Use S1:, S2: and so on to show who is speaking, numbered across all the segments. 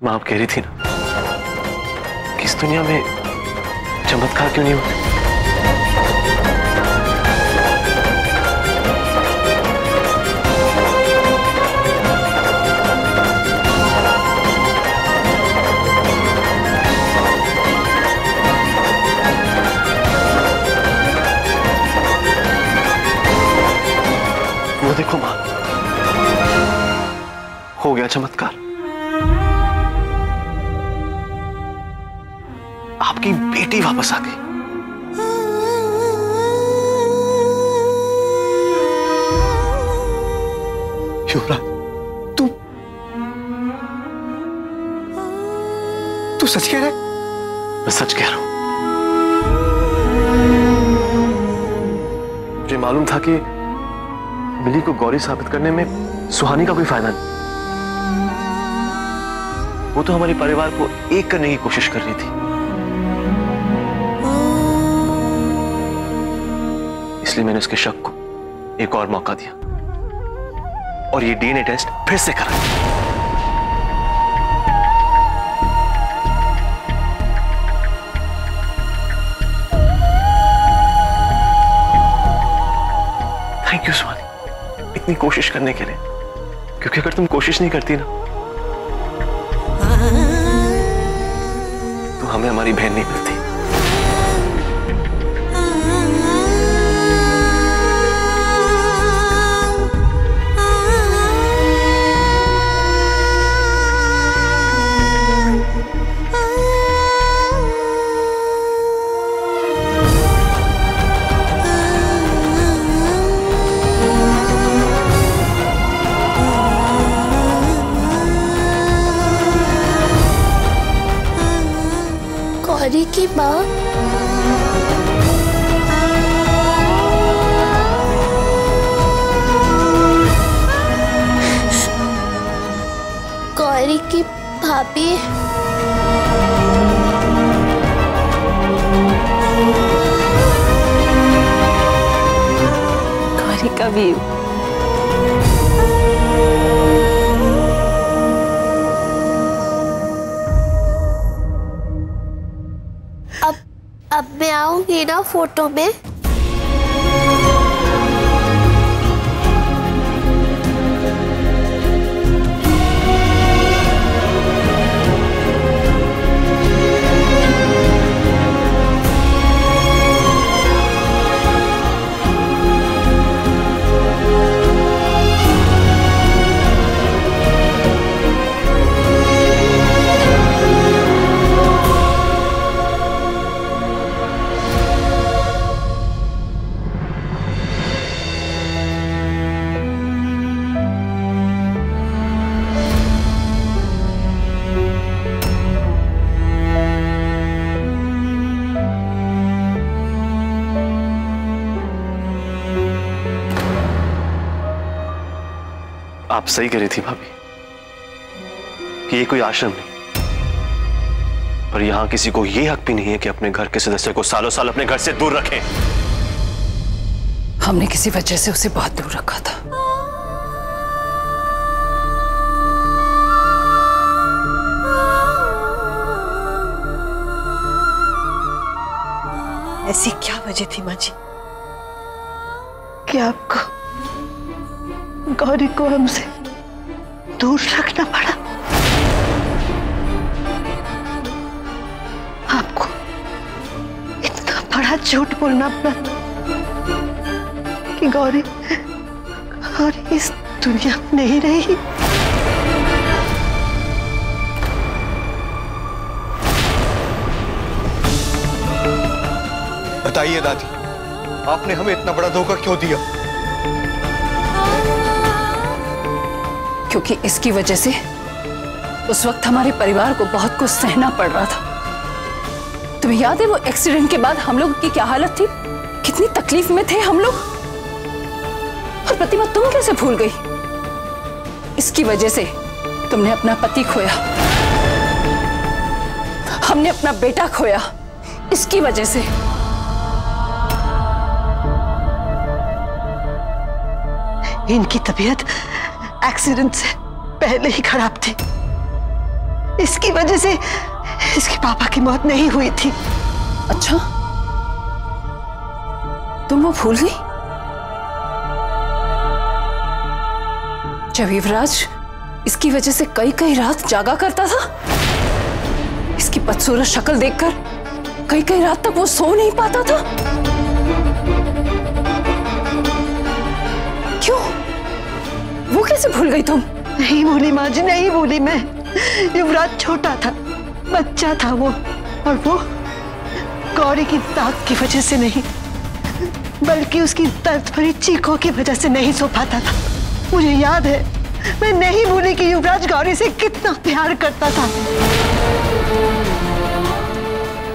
S1: माँ आप कह रही थी ना कि इस दुनिया में चमत्कार क्यों नहीं होते? वो देखो माँ, हो गया चमत्कार। आपकी बेटी वापस आ गई। युवराज, तू सच कह रहा है? मैं सच कह रहा हूं। मुझे मालूम था कि मिली को गौरी साबित करने में सुहानी का कोई फायदा नहीं। वो तो हमारे परिवार को एक करने की कोशिश कर रही थी। इसलिए मैंने उसके शक को एक और मौका दिया और ये डीएनए टेस्ट फिर से करा। थैंक यू सुहानी, इतनी कोशिश करने के लिए। क्योंकि अगर तुम कोशिश नहीं करती ना तो हमें हमारी बहन नहीं मिलती।
S2: गौरी की माँ, गौरी की भाभी,
S3: गौरी का भी।
S2: अब मैं आऊंगी ना फोटो में?
S1: आप सही कह रही थी भाभी कि ये कोई आश्रम नहीं, पर यहां किसी को ये हक भी नहीं है कि अपने घर के सदस्य को सालों साल अपने घर से दूर रखें।
S3: हमने किसी वजह से उसे बहुत दूर रखा था।
S4: ऐसी क्या वजह थी माँ जी कि आपको गौरी को हमसे दूर रखना पड़ा? आपको इतना बड़ा झूठ बोलना पड़ा कि गौरी इस दुनिया में नहीं रही?
S5: बताइए दादी, आपने हमें इतना बड़ा धोखा क्यों दिया?
S3: क्योंकि इसकी वजह से उस वक्त हमारे परिवार को बहुत कुछ सहना पड़ रहा था। तुम्हें याद है वो एक्सीडेंट के बाद हम लोग की क्या हालत थी? कितनी तकलीफ में थे हम लोग। और प्रतिमा तुम कैसे भूल गई? इसकी वजह से तुमने अपना पति खोया, हमने अपना बेटा खोया, इसकी वजह से।
S4: इनकी तबीयत एक्सीडेंट से पहले ही खराब थी। इसकी वजह से इसके पापा की मौत नहीं हुई थी।
S3: अच्छा, तुम वो भूल गई जब युवराज इसकी वजह से कई कई रात जागा करता था। इसकी बदसूरत शक्ल देखकर कई कई रात तक वो सो नहीं पाता था। क्यों? वो कैसे भूल गई तुम?
S4: नहीं भूली माँ जी, नहीं भूली मैं। युवराज छोटा था, बच्चा था वो, और वो गौरी की ताक की वजह से नहीं, बल्कि उसकी दर्द भरी चीखों की वजह से नहीं सो पाता था। मुझे याद है, मैं नहीं भूली कि युवराज गौरी से कितना प्यार करता था।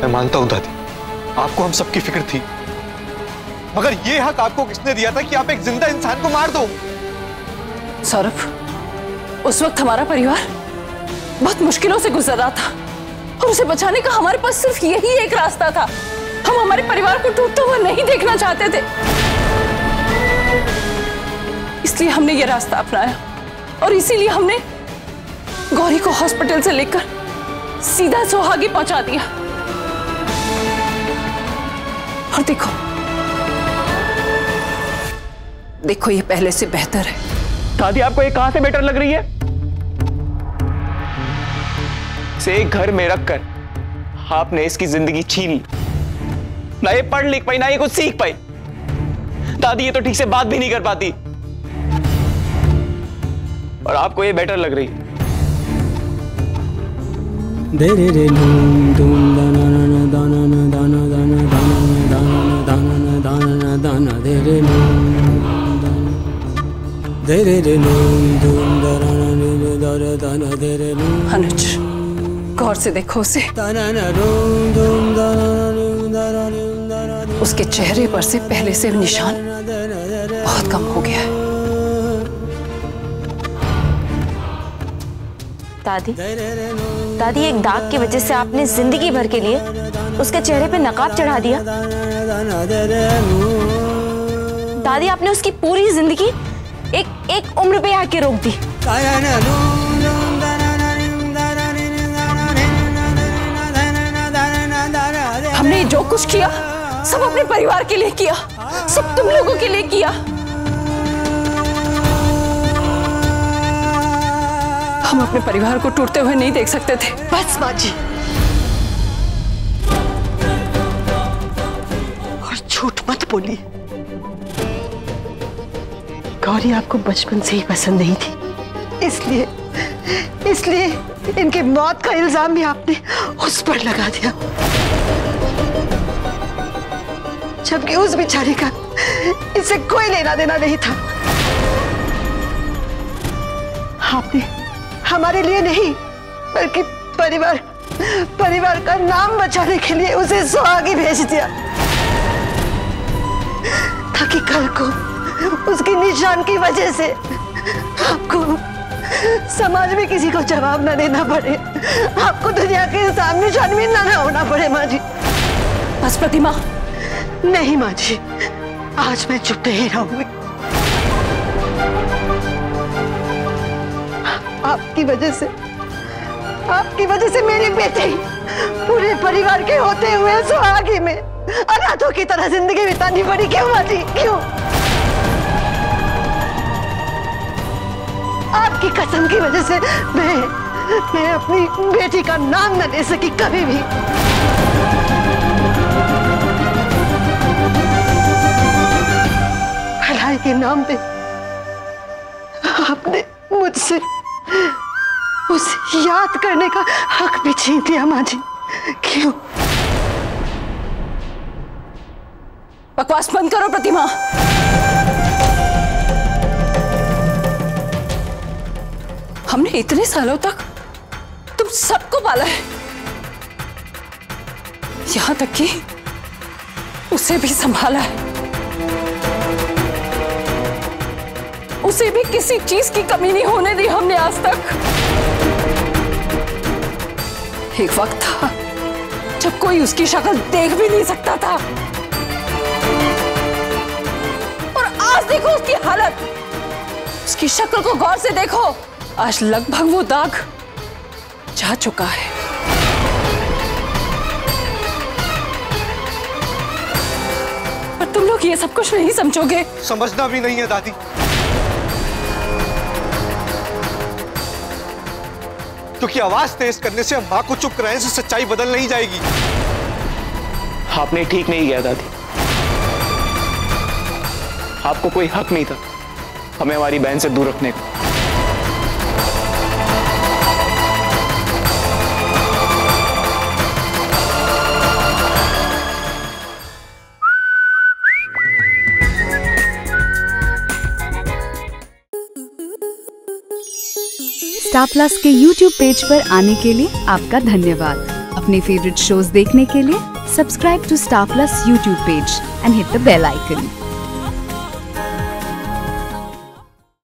S5: मैं मानता हूं दादी, आपको हम सबकी फिक्र थी, मगर ये हक आपको किसने दिया था कि आप एक जिंदा इंसान को मार दो?
S3: सौरभ, उस वक्त हमारा परिवार बहुत मुश्किलों से गुजर रहा था और उसे बचाने का हमारे पास सिर्फ यही एक रास्ता था। हम हमारे परिवार को टूटते हुए नहीं देखना चाहते थे, इसलिए हमने ये रास्ता अपनाया और इसीलिए हमने गौरी को हॉस्पिटल से लेकर सीधा सुहागी पहुंचा दिया। और देखो ये पहले से बेहतर है।
S6: दादी, आपको ये कहां से बेटर लग रही है? इसे एक घर में रखकर आपने इसकी जिंदगी छीन ली। ना ये पढ़ लिख पाई, ना ये कुछ सीख पाई। दादी ये तो ठीक से बात भी नहीं कर पाती, और आपको ये बेटर लग रही है।
S7: दे रे रे लूम दूम दाना ना दाना ना दाना दाना दाना दाना दाना दाना दाना दे रे लूम दे रे रे लूम दूम दाना ना दाना दाना दे रे लूम।
S3: अनुज, गौर से देखो उसे। उसके चेहरे पर से पहले से निशान बहुत कम हो गया है।
S8: दादी, एक दाग की वजह से आपने जिंदगी भर के लिए उसके चेहरे पे नकाब चढ़ा दिया। दादी, आपने उसकी पूरी जिंदगी एक उम्र पे आके रोक दी।
S3: हमने जो कुछ किया सब अपने परिवार के लिए किया, सब तुम लोगों के लिए किया। हम अपने परिवार को टूटते हुए नहीं देख सकते थे।
S4: बस माँ जी, और झूठ मत बोलिए। गौरी आपको बचपन से ही पसंद नहीं थी, इसलिए इनके मौत का इल्जाम भी आपने उस पर लगा दिया, जबकि उस बेचारी का इससे कोई लेना देना नहीं था। आपने हमारे लिए नहीं, बल्कि परिवार का नाम बचाने के लिए उसे सुहागी भेज दिया, ताकि कल को उसकी निशान की वजह से आपको समाज में किसी को जवाब न देना पड़े, आपको दुनिया के सामने शर्मिंदा न होना पड़े। माँ जी
S3: बस प्रतिमा।
S4: नहीं माँ जी, आज मैं चुप नहीं रहूंगी। आपकी वजह से मेरी बेटी पूरे परिवार के होते हुए सुहागी में अनाथों की तरह जिंदगी बितानी पड़ी। क्यों माँ जी, क्यों? आपकी कसम की वजह से मैं अपनी बेटी का नाम न ले सकी कभी भी। भलाई के नाम पे आपने मुझसे उसे याद करने का हक भी छीन लिया माँ जी। क्यों?
S3: बकवास बंद करो प्रतिमा। हमने इतने सालों तक तुम सबको पाला है, यहां तक कि उसे भी संभाला है। उसे भी किसी चीज की कमी नहीं होने दी हमने आज तक। एक वक्त था जब कोई उसकी शक्ल देख भी नहीं सकता था, और आज देखो उसकी हालत। उसकी शक्ल को गौर से देखो, आज लगभग वो दाग जा चुका है। पर तुम लोग ये सब कुछ नहीं समझोगे।
S5: समझना भी नहीं है दादी। क्योंकि आवाज तेज करने से, मां को चुप कराने से सच्चाई बदल नहीं जाएगी।
S6: आपने ठीक नहीं किया दादी। आपको कोई हक नहीं था हमें हमारी बहन से दूर रखने का।
S9: स्टार प्लस के YouTube पेज पर आने के लिए आपका धन्यवाद। अपने फेवरेट शोज देखने के लिए subscribe to Star Plus YouTube page and hit the bell icon.